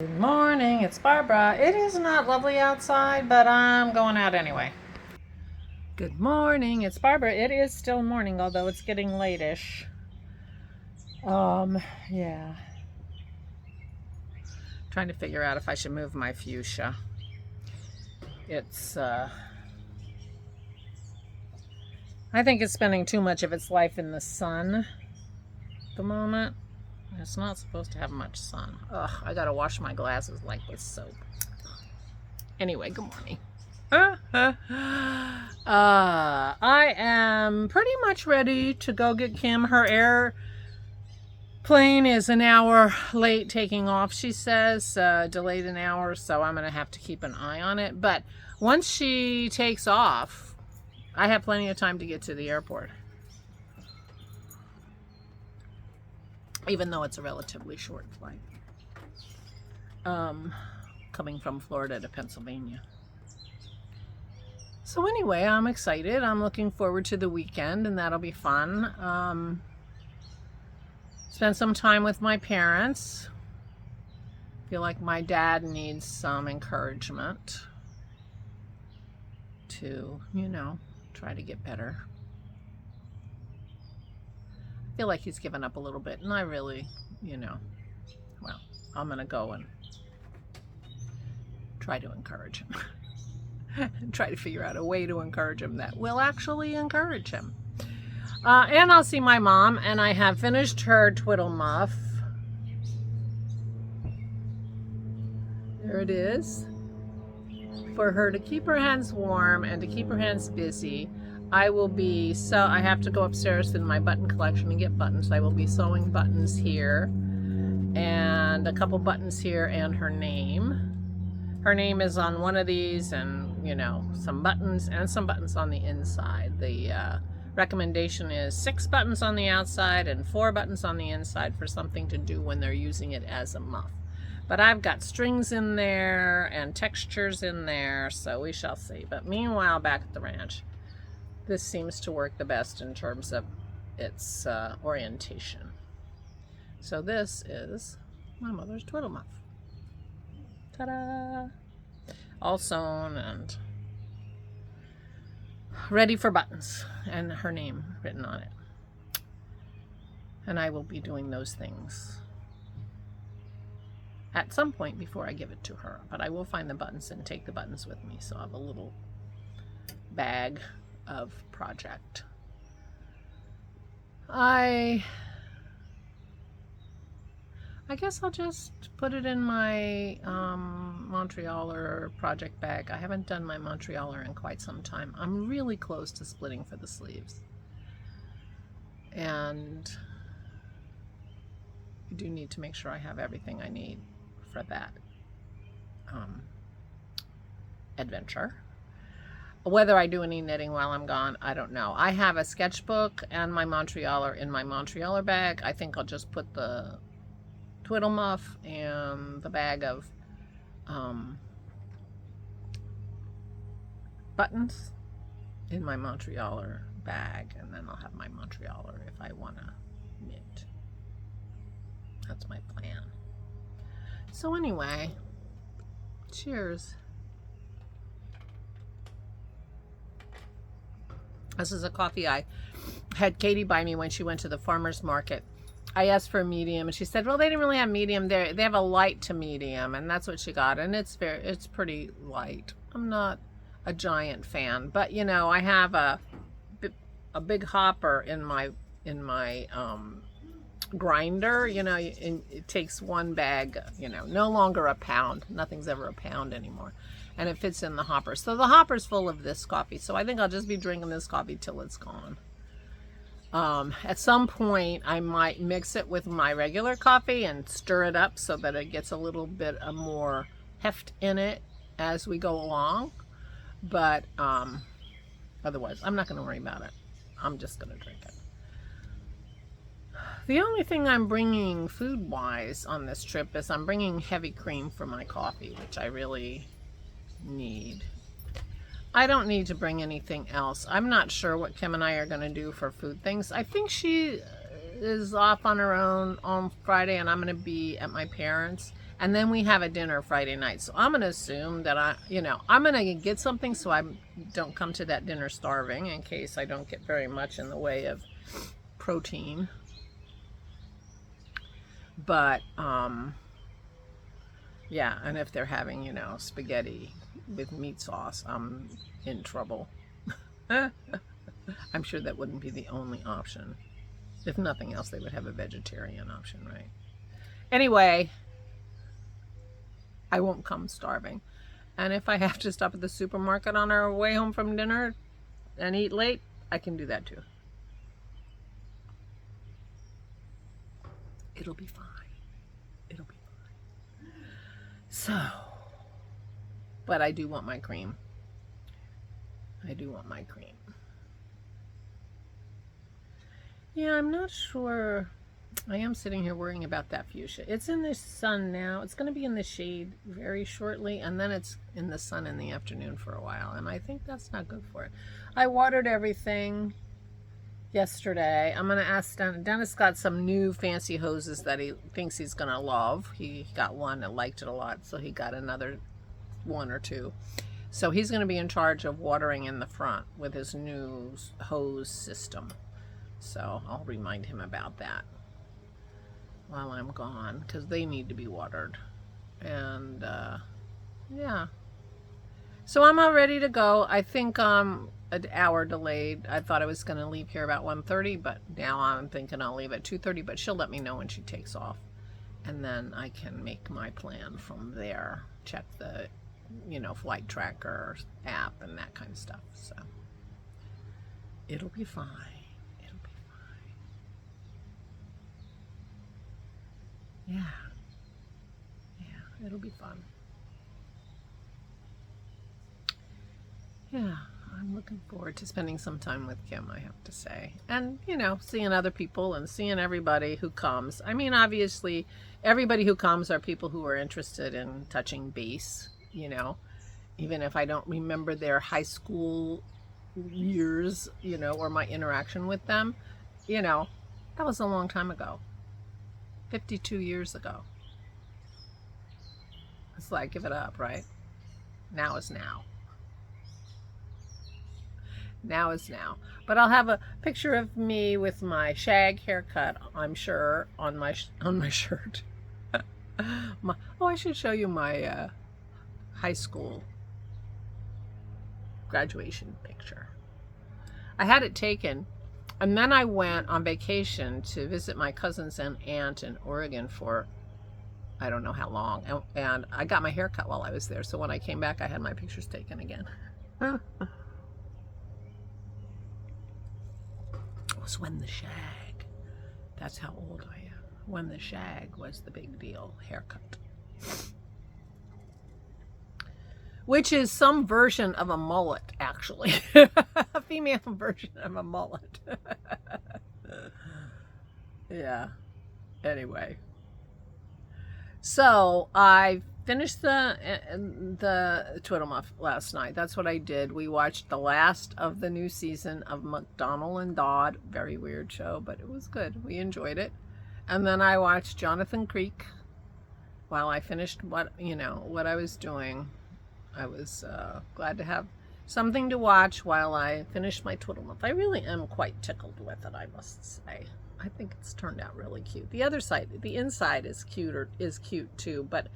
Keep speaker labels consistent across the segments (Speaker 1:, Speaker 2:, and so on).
Speaker 1: Good morning, it's Barbara. It is not lovely outside, but I'm going out anyway. Good morning, it's Barbara. It is still morning, although it's getting late-ish. Yeah. Trying to figure out if I should move my fuchsia. I think it's spending too much of its life in the sun at the moment. It's not supposed to have much sun. Ugh, I gotta wash my glasses like with soap. Anyway, good morning. I am pretty much ready to go get Kim. Her airplane is an hour late taking off, she says, delayed an hour, so I'm going to have to keep an eye on it. But once she takes off, I have plenty of time to get to the airport. Even though it's a relatively short flight. Coming from Florida to Pennsylvania. So anyway, I'm excited. I'm looking forward to the weekend, and that'll be fun. Spend some time with my parents. Feel like my dad needs some encouragement to, try to get better. I feel like he's given up a little bit, and I really, well, I'm going to go and try to encourage him. Try to figure out a way to encourage him that will actually encourage him. And I'll see my mom, and I have finished her twiddle muff. There it is. For her to keep her hands warm and to keep her hands busy, I have to go upstairs in my button collection and get buttons. I will be sewing buttons here and a couple buttons here and her name. Her name is on one of these, and some buttons on the inside. The recommendation is 6 buttons on the outside and 4 buttons on the inside for something to do when they're using it as a muff. But I've got strings in there and textures in there, so we shall see. But meanwhile, back at the ranch, this seems to work the best in terms of its orientation. So this is my mother's twiddle muff. Ta-da! All sewn and ready for buttons and her name written on it. And I will be doing those things at some point before I give it to her. But I will find the buttons and take the buttons with me, so I have a little bag of project. I guess I'll just put it in my Montrealer project bag. I haven't done my Montrealer in quite some time. I'm really close to splitting for the sleeves. And I do need to make sure I have everything I need for that adventure. Whether I do any knitting while I'm gone, I don't know. I have a sketchbook and my Montrealer in my Montrealer bag. I think I'll just put the twiddle muff and the bag of buttons in my Montrealer bag, and then I'll have my Montrealer if I want to knit. That's my plan. So anyway, cheers. This is a coffee I had Katie buy me when she went to the farmer's market. I asked for a medium, and she said, well, they didn't really have medium there. They have a light to medium, and that's what she got. And it's pretty light. I'm not a giant fan, but I have a big hopper in my grinder. It takes one bag. No longer a pound. Nothing's ever a pound anymore, and it fits in the hopper. So the hopper's full of this coffee. So I think I'll just be drinking this coffee till it's gone. At some point I might mix it with my regular coffee and stir it up so that it gets a little bit more heft in it as we go along, but otherwise I'm not going to worry about it. I'm just going to drink it. The only thing I'm bringing food wise on this trip is I'm bringing heavy cream for my coffee, which I really need. I don't need to bring anything else. I'm not sure what Kim and I are going to do for food things. I think she is off on her own on Friday, and I'm going to be at my parents'. And then we have a dinner Friday night. So I'm going to assume that I'm going to get something so I don't come to that dinner starving, in case I don't get very much in the way of protein. But, yeah, and if they're having, spaghetti with meat sauce, I'm in trouble. I'm sure that wouldn't be the only option. If nothing else, they would have a vegetarian option, right? Anyway, I won't come starving. And if I have to stop at the supermarket on our way home from dinner and eat late, I can do that too. It'll be fine. It'll be fine. So, but I do want my cream. I do want my cream. Yeah, I'm not sure. I am sitting here worrying about that fuchsia. It's in the sun now. It's going to be in the shade very shortly, and then it's in the sun in the afternoon for a while, and I think that's not good for it. I watered everything yesterday. I'm going to ask Dennis. Dennis got some new fancy hoses that he thinks he's going to love. He got one that liked it a lot, so he got another one or two. So he's going to be in charge of watering in the front with his new hose system. So I'll remind him about that while I'm gone, because they need to be watered. And yeah, so I'm all ready to go. I think I'm an hour delayed. I thought I was going to leave here about 1:30, but now I'm thinking I'll leave at 2:30, but she'll let me know when she takes off, and then I can make my plan from there. Check the flight tracker app and that kind of stuff. So it'll be fine. Yeah, it'll be fun. Yeah, I'm looking forward to spending some time with Kim, I have to say. And, seeing other people and seeing everybody who comes. I mean, obviously, everybody who comes are people who are interested in touching base, even if I don't remember their high school years, or my interaction with them, that was a long time ago. 52 years ago. It's like, give it up, right? Now is now. Now is now. But I'll have a picture of me with my shag haircut, I'm sure, on my shirt. I should show you my high school graduation picture. I had it taken, and then I went on vacation to visit my cousins and aunt in Oregon for I don't know how long. And I got my hair cut while I was there. So when I came back, I had my pictures taken again. It was when the shag. That's how old I am. When the shag was the big deal haircut. Which is some version of a mullet, actually. A female version of a mullet. Yeah. Anyway. So I finished the Twiddle Muff last night. That's what I did. We watched the last of the new season of McDonald and Dodd. Very weird show, but it was good. We enjoyed it. And then I watched Jonathan Creek while I finished what I was doing. I was glad to have something to watch while I finished my Twiddle Muff. I really am quite tickled with it, I must say. I think it's turned out really cute. The other side, the inside is cute too, but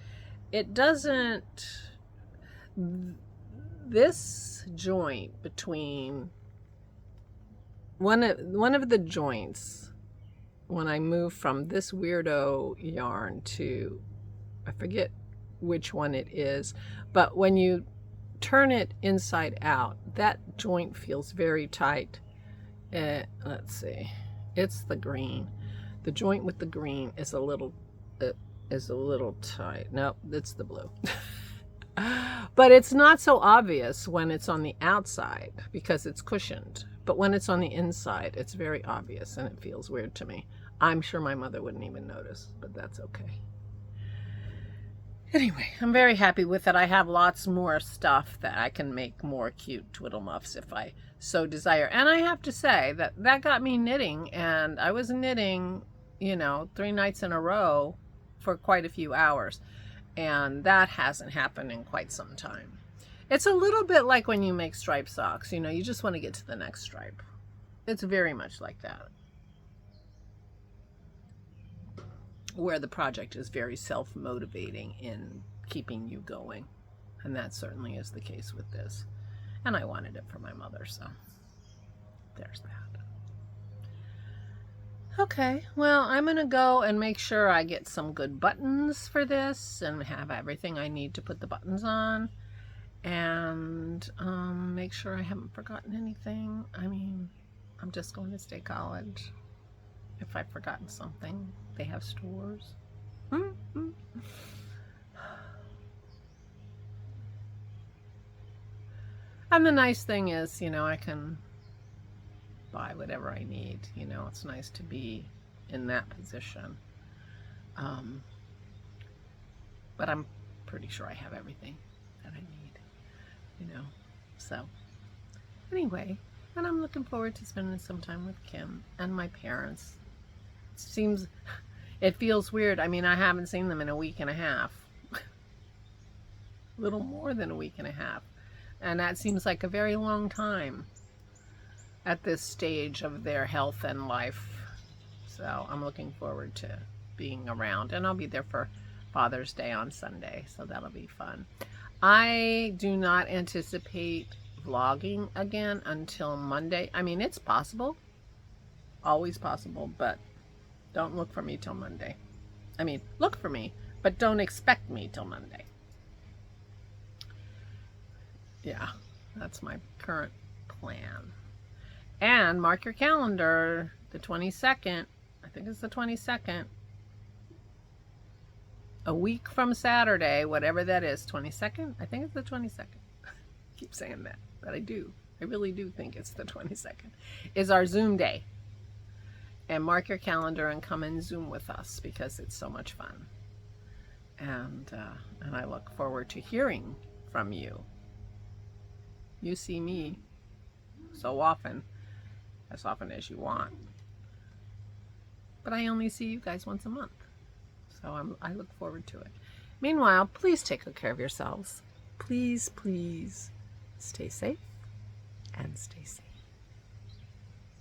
Speaker 1: it doesn't. This joint between one of the joints, when I moved from this weirdo yarn to, I forget which one it is, but when you turn it inside out, that joint feels very tight. Let's see. It's the green. The joint with the green is a little tight. No, it's the blue. But it's not so obvious when it's on the outside because it's cushioned. But when it's on the inside, it's very obvious and it feels weird to me. I'm sure my mother wouldn't even notice, but that's okay. Anyway, I'm very happy with it. I have lots more stuff that I can make more cute Twiddle Muffs if I so desire. And I have to say that got me knitting, and I was knitting, 3 nights in a row for quite a few hours. And that hasn't happened in quite some time. It's a little bit like when you make stripe socks, you know, you just want to get to the next stripe. It's very much like that, where the project is very self-motivating in keeping you going. And that certainly is the case with this. And I wanted it for my mother, so there's that. Okay, well, I'm going to go and make sure I get some good buttons for this and have everything I need to put the buttons on. And make sure I haven't forgotten anything. I mean, I'm just going to State College. If I've forgotten something, they have stores. Mm-hmm. And the nice thing is, you know, I can buy whatever I need. You know, it's nice to be in that position. But I'm pretty sure I have everything that I need, you know. So anyway, and I'm looking forward to spending some time with Kim and my parents. It feels weird. I mean, I haven't seen them in a week and a half. A little more than a week and a half. And that seems like a very long time at this stage of their health and life. So I'm looking forward to being around. And I'll be there for Father's Day on Sunday. So that'll be fun. I do not anticipate vlogging again until Monday. I mean, it's possible. Always possible. But don't look for me till Monday. I mean, look for me, but don't expect me till Monday. Yeah, that's my current plan. And mark your calendar, the 22nd, I think it's the 22nd, a week from Saturday, whatever that is, 22nd? I think it's the 22nd. I keep saying that, but I do. I really do think it's the 22nd, is our Zoom day. And mark your calendar and come and Zoom with us because it's so much fun. And I look forward to hearing from you. You see me so often, as often as you want. But I only see you guys once a month. So I look forward to it. Meanwhile, please take good care of yourselves. Please, please stay safe and stay safe.